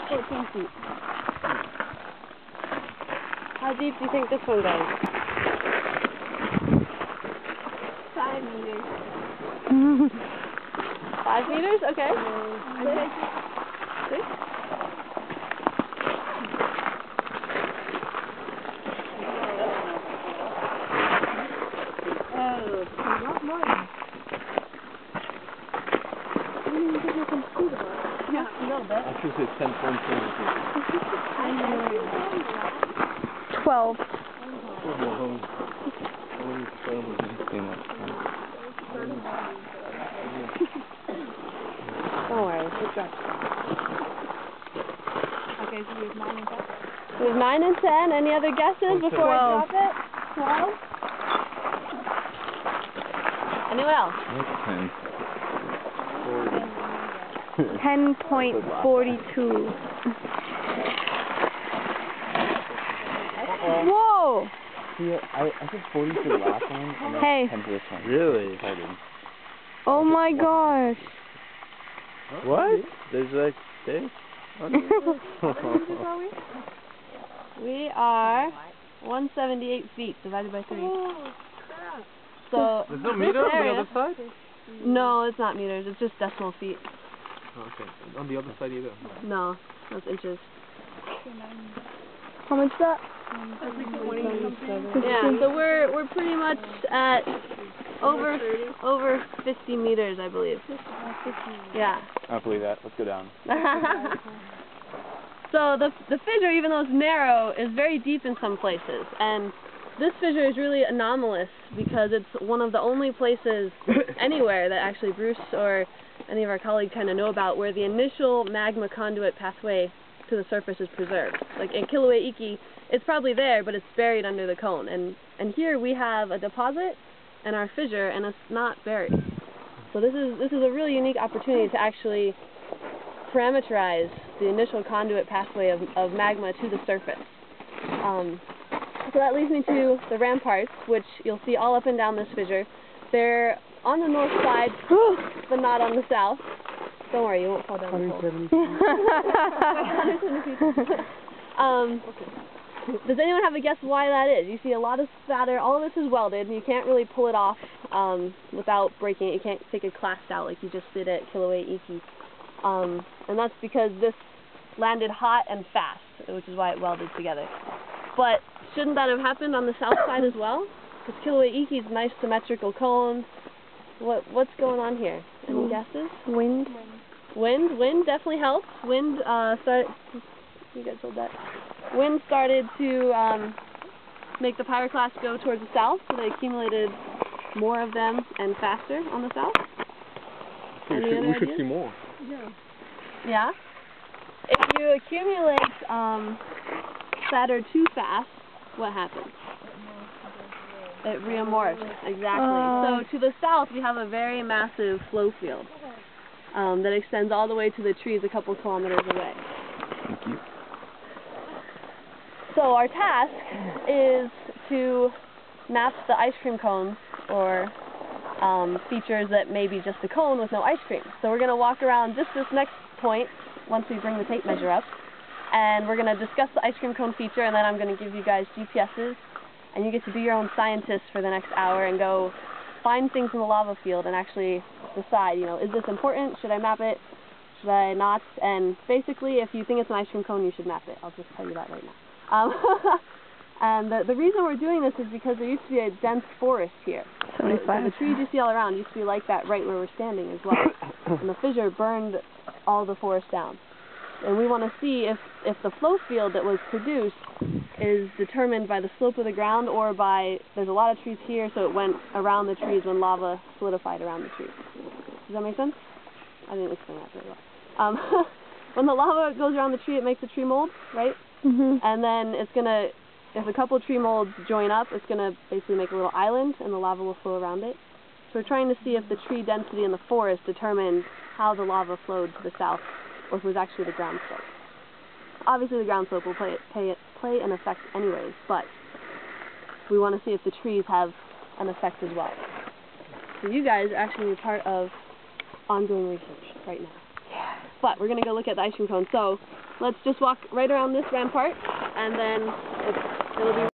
14 feet. How deep do you think this one goes? 5 meters. 5 meters? Okay. 6? Not more. Yeah, a little bit. I should say 10.2. 12. Don't worry, it's good. Okay, so we have 9 and 10. There's 9 and 10. Any other guesses before I drop it? 12? Anyone else? 10.42. Whoa! Yeah, I said 40 for the last one, and then Hey. 10 for this one. Really? Oh my gosh. What? There's like this? We are 178 feet divided by 3. So There's no meter on the other side? No, it's not meters. It's just decimal feet. Okay. On the other side either? No, that's inches. How much is that? Yeah, so we're pretty much at over 50 meters, I believe. Yeah. I don't believe that. Let's go down. So the fissure, even though it's narrow, is very deep in some places, and this fissure is really anomalous because it's one of the only places anywhere that actually Bruce or any of our colleagues kind of know about where the initial magma conduit pathway to the surface is preserved. Like in Kilauea Iki, it's probably there, but it's buried under the cone. And here we have a deposit and our fissure, and it's not buried. So this is a really unique opportunity to actually parameterize the initial conduit pathway of magma to the surface. So that leads me to the ramparts, which you'll see all up and down this fissure. They're on the north side, but not on the south. Don't worry, you won't fall down the hole. Does anyone have a guess why that is? You see a lot of spatter. All of this is welded, and you can't really pull it off without breaking it. You can't take a clast out like you just did at Kilauea Iki. And that's because this landed hot and fast, which is why it welded together. But shouldn't that have happened on the south side as well? Because Kilauea Iki is a nice symmetrical cone. What's going on here? Any guesses? Wind. Wind definitely helps. Wind started. You guys hold that. Wind started to make the pyroclasts go towards the south, so they accumulated more of them and faster on the south. We should see more. Yeah. If you accumulate spatter too fast, what happens? It reamorphs, exactly. So to the south, we have a very massive flow field that extends all the way to the trees a couple kilometers away. Thank you. So our task is to map the ice cream cones, or features that may be just a cone with no ice cream. So we're going to walk around just this next point once we bring the tape measure up, and we're going to discuss the ice cream cone feature, and then I'm going to give you guys GPSs, and you get to be your own scientists for the next hour and go find things in the lava field and actually decide, you know, is this important? Should I map it? Should I not? And basically, if you think it's an ice cream cone, you should map it. I'll just tell you that right now. And the reason we're doing this is because there used to be a dense forest here. So the trees you see all around used to be like that right where we're standing as well. And the fissure burned all the forest down. And we want to see if the flow field that was produced is determined by the slope of the ground or by, there's a lot of trees here, so it went around the trees when lava solidified around the trees. Does that make sense? I didn't explain that very well. When the lava goes around the tree, it makes a tree mold, right? Mm-hmm. And then it's going to, if a couple tree molds join up, it's going to basically make a little island, and the lava will flow around it. So we're trying to see if the tree density in the forest determined how the lava flowed to the south, or if it was actually the ground slope. Obviously the ground slope will play an effect anyways, but we want to see if the trees have an effect as well. So you guys are actually a part of ongoing research right now. Yeah. But we're going to go look at the ice cream cone. So let's just walk right around this rampart, and then it'll be